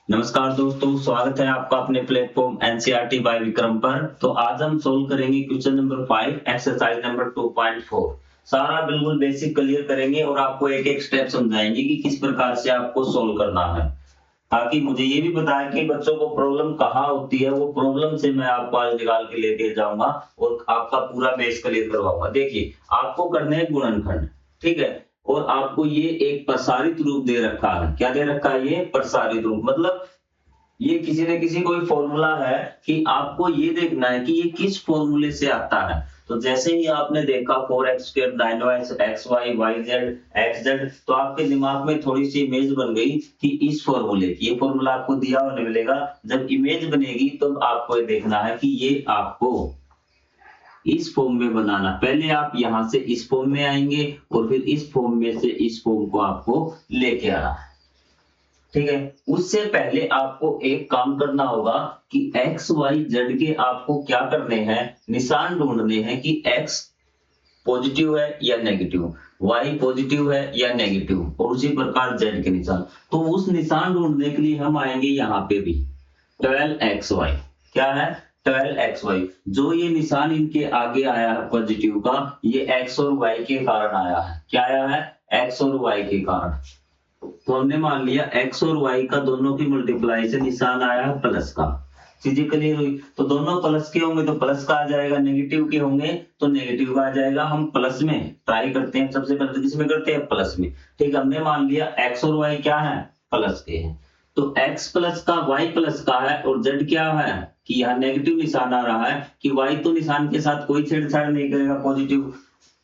नमस्कार दोस्तों, स्वागत है आपका अपने प्लेटफॉर्म एनसीईआरटी बाय विक्रम पर। तो आज हम सोल्व करेंगे क्वेश्चन नंबर 5 एक्सरसाइज नंबर 2.4। सारा बिल्कुल बेसिक क्लियर करेंगे और आपको एक एक स्टेप समझाएंगे कि किस प्रकार से आपको सोल्व करना है, ताकि मुझे ये भी पता है कि बच्चों को प्रॉब्लम कहाँ होती है। वो प्रॉब्लम से मैं आपको आज निकाल के लेके जाऊंगा और आपका पूरा बेस क्लियर करवाऊंगा। देखिए, आपको करने हैं गुणनखंड, ठीक है, और आपको ये एक प्रसारित रूप दे रखा है। क्या दे रखा है? ये प्रसारित रूप, मतलब ये किसी न किसी कोई फॉर्मूला है कि आपको ये देखना है कि ये किस फॉर्मूले से आता है। तो जैसे ही आपने देखा 4x² 9x xy yz xz, तो आपके दिमाग में थोड़ी सी इमेज बन गई कि इस फॉर्मूले की, ये फॉर्मूला आपको दिया होने मिलेगा। जब इमेज बनेगी तो आपको ये देखना है कि ये आपको इस फॉर्म में बनाना। पहले आप यहां से इस फॉर्म में आएंगे और फिर इस फॉर्म में से इस फॉर्म को आपको लेके आना है, ठीक है। उससे पहले आपको एक काम करना होगा कि x y z के आपको क्या करने हैं, निशान ढूंढने हैं कि x पॉजिटिव है या नेगेटिव, y पॉजिटिव है या नेगेटिव, और उसी प्रकार z के निशान। तो उस निशान ढूंढने के लिए हम आएंगे यहाँ पे भी 12xy। क्या है? 12xy। जो ये निशान इनके आगे आया है पॉजिटिव का, ये x और y के कारण आया है। क्या आया है? x और y के कारण। तो हमने मान लिया x और y का दोनों की मल्टीप्लाई से निशान आया है प्लस का। चीजें क्लियर हुई? तो दोनों प्लस के होंगे तो प्लस का आ जाएगा, नेगेटिव के होंगे तो नेगेटिव का आ जाएगा। हम प्लस में ट्राई करते हैं, सबसे पहले तो किसमें करते हैं? प्लस में। ठीक, हमने मान लिया x और y क्या है? प्लस के हैं। तो x प्लस का y प्लस का है और z क्या है कि यहाँ नेगेटिव निशान आ रहा है कि y तो निशान के साथ कोई छेड़छाड़ नहीं करेगा, पॉजिटिव।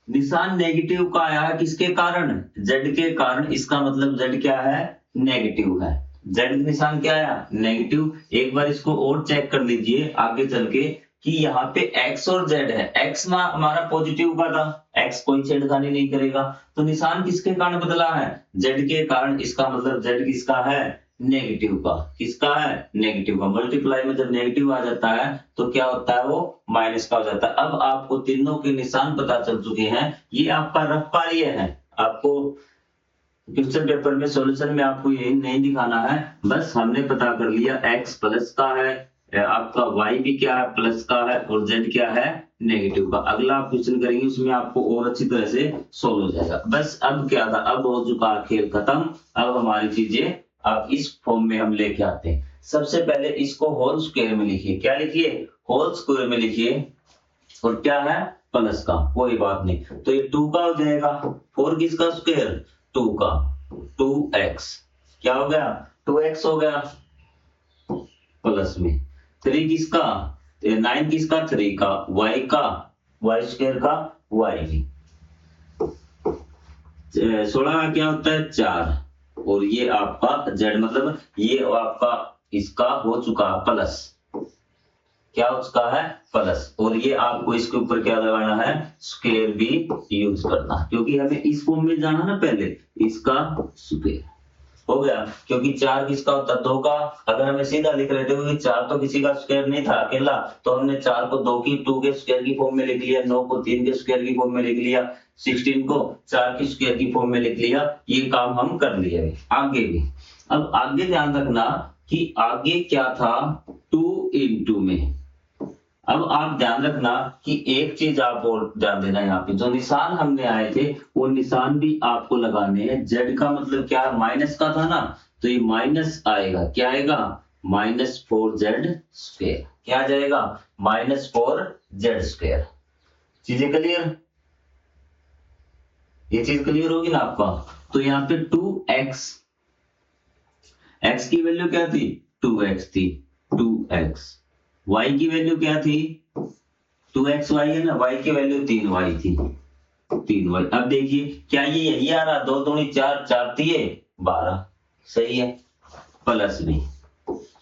निशान नेगेटिव का आया है किसके कारण? z के कारण। इसका मतलब z क्या है? नेगेटिव है। z निशान क्या आया? नेगेटिव। एक बार इसको और चेक कर लीजिए आगे चल के कि यहाँ पे x और z है। x हमारा पॉजिटिव का था, x कोई छेड़खानी नहीं करेगा, तो निशान किसके कारण बदला है? z के कारण। इसका मतलब z किसका है? नेगेटिव का। किसका है? नेगेटिव का। मल्टीप्लाई में जब नेगेटिव आ जाता है तो क्या होता है? वो माइनस का हो जाता है। अब आपको तीनों के निशान पता चल चुके हैं। ये आपका रफ कार्य है, आपको क्वेश्चन पेपर में सॉल्यूशन में आपको यही नहीं दिखाना है। बस हमने पता कर लिया x प्लस का है, आपका y भी क्या है? प्लस का है, और z क्या है? नेगेटिव का। अगला आप क्वेश्चन करेंगे उसमें आपको और अच्छी तरह से सोल्व हो जाएगा। बस अब क्या था, अब हो चुका खेल खत्म। अब हमारी चीजें अब इस फॉर्म में हम लेके आते हैं। सबसे पहले इसको होल स्क्वायर में लिखिए। क्या लिखिए? होल स्क्वायर में लिखिए। और क्या है? प्लस का। कोई बात नहीं, तो ये 2 का हो जाएगा। 4 किसका स्क्वायर? 2 का। 2x क्या हो गया? 2x हो गया प्लस में। 3 किसका? 9 किसका? 3 का। y का, y स्क्वायर का y भी। 16 का क्या होता है? 4। और ये आपका z, मतलब ये आपका इसका हो चुका प्लस। क्या हो चुका है? प्लस। और ये आपको इसके ऊपर क्या लगाना है? स्क्वायर भी यूज करना, क्योंकि हमें इस फॉर्म में जाना ना, पहले इसका स्क्वायर हो गया। क्योंकि 4 किसका होता है? 2 का। अगर हमें सीधा लिख रहे थे क्योंकि 4 तो किसी का स्क्वायर नहीं था अकेला, तो हमने 4 को 2 के स्क्वायर की फॉर्म में लिख लिया, 9 को 3 के स्क्वायर की फॉर्म में लिख लिया, 16 को 4 की स्क्वायर की फॉर्म में लिख लिया। ये काम हम कर लिए। आगे भी, अब आगे ध्यान रखना कि आगे क्या था? 2 into में। अब आप ध्यान रखना कि एक चीज आप और ध्यान देना, यहाँ पे जो निशान हमने आए थे वो निशान भी आपको लगाने हैं। z का मतलब क्या? माइनस का था ना, तो ये माइनस आएगा। क्या आएगा? -4z²। क्या आ जाएगा? -4z²। चीजें क्लियर? ये चीज क्लियर होगी ना आपका? तो यहाँ पे 2x, x की वैल्यू क्या थी? 2x थी, 2x। y की वैल्यू क्या थी? 2xy है ना, y की वैल्यू 3y थी, 3y। अब देखिए क्या ये यही आ रहा? 2 दूनी 4, 4 तिये 12, सही है। प्लस में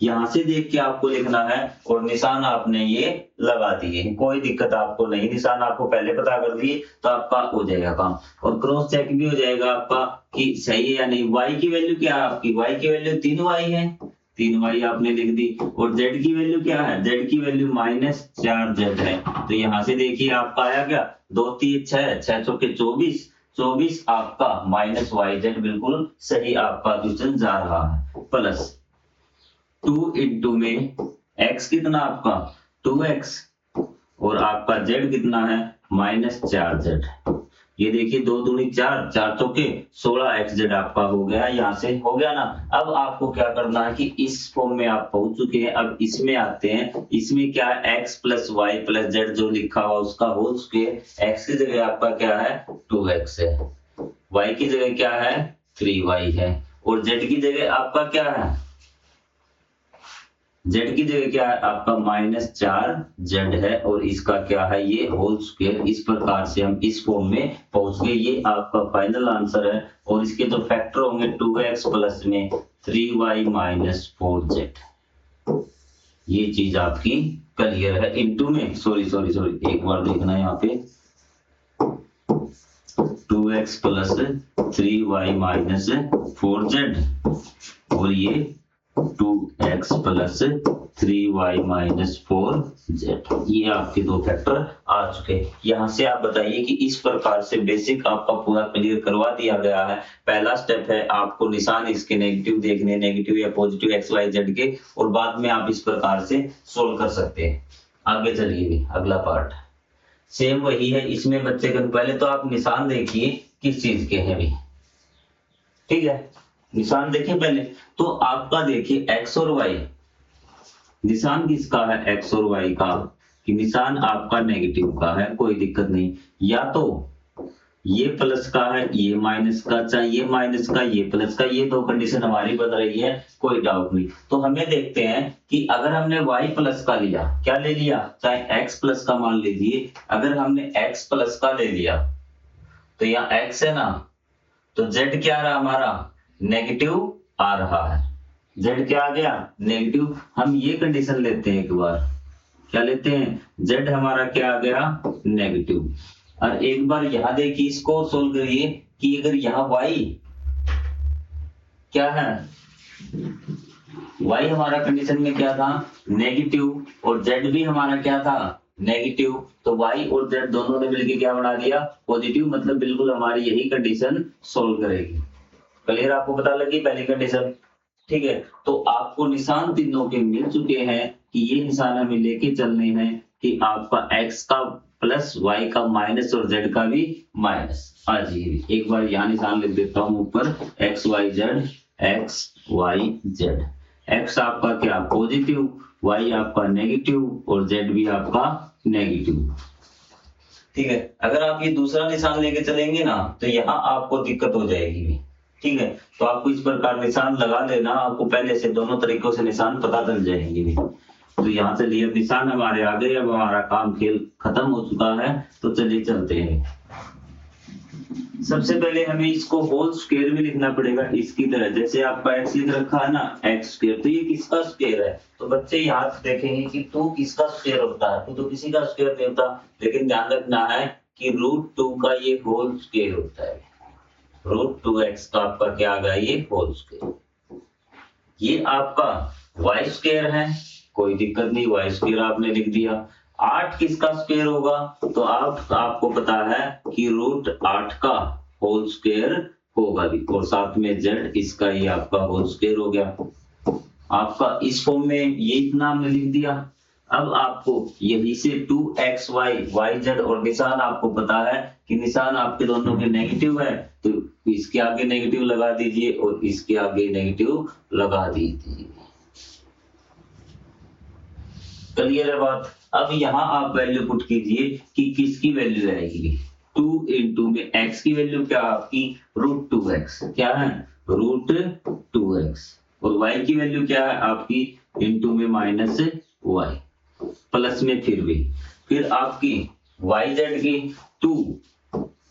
यहां से देख के आपको लिखना है और निशान आपने ये लगा दिए, कोई दिक्कत आपको नहीं। निशान आपको पहले पता कर दिए तो आपका हो जाएगा काम, और क्रॉस चेक भी हो जाएगा आपका कि सही है या नहीं। y की वैल्यू क्या है आपकी? y की वैल्यू 3y है, 3y आपने लिख दी। और z की वैल्यू क्या है? z की वैल्यू -4z है। तो यहां से देखिए आपका आया क्या? 2 3 6, 6 चौके 24, 24 आपका -yz बिल्कुल सही आपका क्वेश्चन जा रहा है। प्लस 2 इंटू में x कितना आपका 2x और आपका z कितना है -4z। ये देखिए 2 दूनी 4, 4 चौके 16xz आपका हो गया, यहाँ से हो गया ना। अब आपको क्या करना है कि इस फॉर्म में आप पहुंच चुके हैं, अब इसमें आते हैं। इसमें क्या है x plus y plus z जो लिखा हुआ उसका होल स्क्वायर, x की जगह आपका क्या है 2x है, y की जगह क्या है 3y है और z की जगह आपका क्या है, z की जगह क्या है आपका -4z है और इसका क्या है ये होल स्क्वायर। इस प्रकार से हम इस फॉर्म में पहुंच गए। ये आपका फाइनल आंसर है और इसके जो फैक्टर होंगे 2x प्लस में 3y - 4z। ये चीज आपकी क्लियर है। इनटू में सॉरी एक बार देखना यहाँ पे 2x प्लस 3y - 4z और ये 2x प्लस 3y - 4z। ये आपके दो फैक्टर आ चुके हैं। यहाँ से आप बताइए कि इस प्रकार से बेसिक आपका पूरा क्लियर करवा दिया गया है। पहला स्टेप है आपको निशान इसके नेगेटिव देखने, नेगेटिव या पॉजिटिव x y z के, और बाद में आप इस प्रकार से सोल्व कर सकते हैं। आगे चलिए भी अगला पार्ट सेम वही है। इसमें बच्चे का पहले तो आप निशान देखिए किस चीज के हैं भी, ठीक है। निशान देखिए पहले तो आपका देखिए x और y, निशान किसका है x और y का, कि निशान आपका नेगेटिव का है, कोई दिक्कत नहीं। या तो ये प्लस का है ये माइनस का, चाहे ये माइनस का ये प्लस का, ये दो कंडीशन हमारी बन रही है, कोई डाउट नहीं। तो हमें देखते हैं कि अगर हमने y प्लस का लिया, क्या ले लिया, चाहे x प्लस का मान लीजिए, अगर हमने x प्लस का ले लिया तो यहाँ x है ना, तो z क्या रहा हमारा नेगेटिव आ रहा है, z क्या आ गया नेगेटिव। हम ये कंडीशन लेते हैं एक बार, क्या लेते हैं z हमारा क्या आ गया नेगेटिव। और एक बार यहां देखिए इसको सोल्व करिए कि अगर यहाँ y क्या है, y हमारा कंडीशन में क्या था नेगेटिव और z भी हमारा क्या था नेगेटिव, तो y और z दोनों ने मिलकर क्या बना दिया पॉजिटिव, मतलब बिल्कुल हमारी यही कंडीशन सोल्व करेगी। क्लियर, आपको पता लगी पहली कंडीशन, ठीक है। तो आपको निशान तीनों के मिल चुके हैं कि ये निशान हमें लेके चलने हैं कि आपका x का प्लस y का माइनस और z का भी माइनस। आज एक बार यहाँ निशान लिख देता हूँ ऊपर x y z, x आपका क्या पॉजिटिव, y आपका नेगेटिव और z भी आपका नेगेटिव, ठीक है। अगर आप ये दूसरा निशान लेके चलेंगे ना तो यहाँ आपको दिक्कत हो जाएगी, ठीक है। तो आपको इस प्रकार निशान लगा देना, आपको पहले से दोनों तरीकों से निशान पता चल जाएंगे। तो यहाँ से लिए निशान हमारे आ गए, अब हमारा काम खेल खत्म हो चुका है। तो चलिए चलते हैं। सबसे पहले हमें इसको होल स्क्वायर भी लिखना पड़ेगा इसकी तरह, जैसे आपका x लिख रखा है ना x स्क्वायर, तो ये किसका स्क्वायर है। तो बच्चे यहाँ देखेंगे कि 2 किसका स्क्वायर होता है, 2 तो किसी का स्क्वायर नहीं होता, लेकिन ध्यान रखना है कि √2 का ये होल स्क्वायर होता है। √2x का आपका क्या आ गया ये होल स्क्वायर। ये आपका y स्क्वायर है, कोई दिक्कत नहीं, y स्क्वायर आपने लिख दिया। 8 किसका स्क्वायर होगा, तो आपको पता है कि √8 का होल स्क्वायर होगा भी, और साथ में z इसका ये आपका होल स्क्वायर हो गया। आपका इस फॉर्म में ये इतना हमने लिख दिया। अब आपको यही से 2xy yz और निशान आपको पता है कि निशान आपके दोनों के नेगेटिव है, तो इसके आगे नेगेटिव लगा दीजिए और इसके आगे नेगेटिव लगा दीजिए। क्लियर है बात। अब यहाँ आप वैल्यू पुट कीजिए कि किसकी वैल्यू आएगी। 2 इंटू में x की वैल्यू क्या आपकी √2x, क्या है √2x, और y की वैल्यू क्या है आपकी इंटू में -y, प्लस में फिर आपकी yz की 2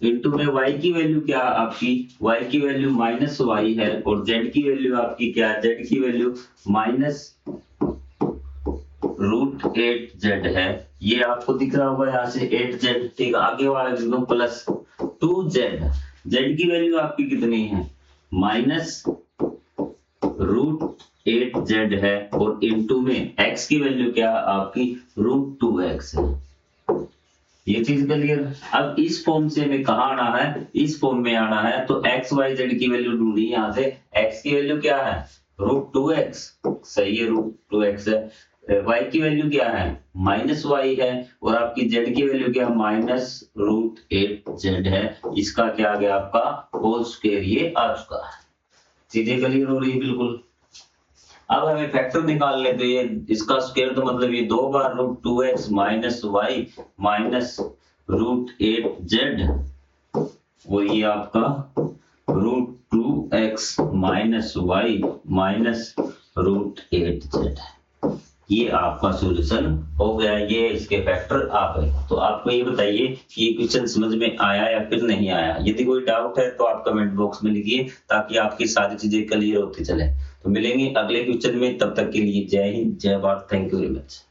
इंटू में y की वैल्यू क्या आपकी, y की वैल्यू -y है और z की वैल्यू आपकी क्या है, z की वैल्यू -√8z है। ये आपको दिख रहा होगा यहाँ से 8z, ठीक। आगे वाला एकदम प्लस 2z, z की वैल्यू आपकी कितनी है -√8z है और इंटू में x की वैल्यू क्या आपकी √2x है। ये चीज क्लियर। अब इस फॉर्म से हमें कहाँ आना है, इस फॉर्म में आना है, तो x y z की वैल्यू ढूंढी। यहाँ से x की वैल्यू क्या है √2x, सही है, √2x है। y की वैल्यू क्या है, -y है, और आपकी z की वैल्यू क्या है, -√8z है। इसका क्या आ गया आपका होल स्क्वायर, ये आ चुका है। चीजें क्लियर हो रही है बिल्कुल। अब हमें फैक्टर निकालने, तो ये इसका स्क्वायर तो मतलब ये 2 बार √2x -y -√8z, वो ये आपका √2x -y -√8z है। ये आपका सॉल्यूशन हो गया, ये इसके फैक्टर आ गए। तो आपको ये बताइए कि ये क्वेश्चन समझ में आया या फिर नहीं आया। यदि कोई डाउट है तो आप कमेंट बॉक्स में लिखिए, ताकि आपकी सारी चीजें क्लियर होती चले। तो मिलेंगे अगले क्वेश्चन में, तब तक के लिए जय हिंद, जय Bharat, thank you very much.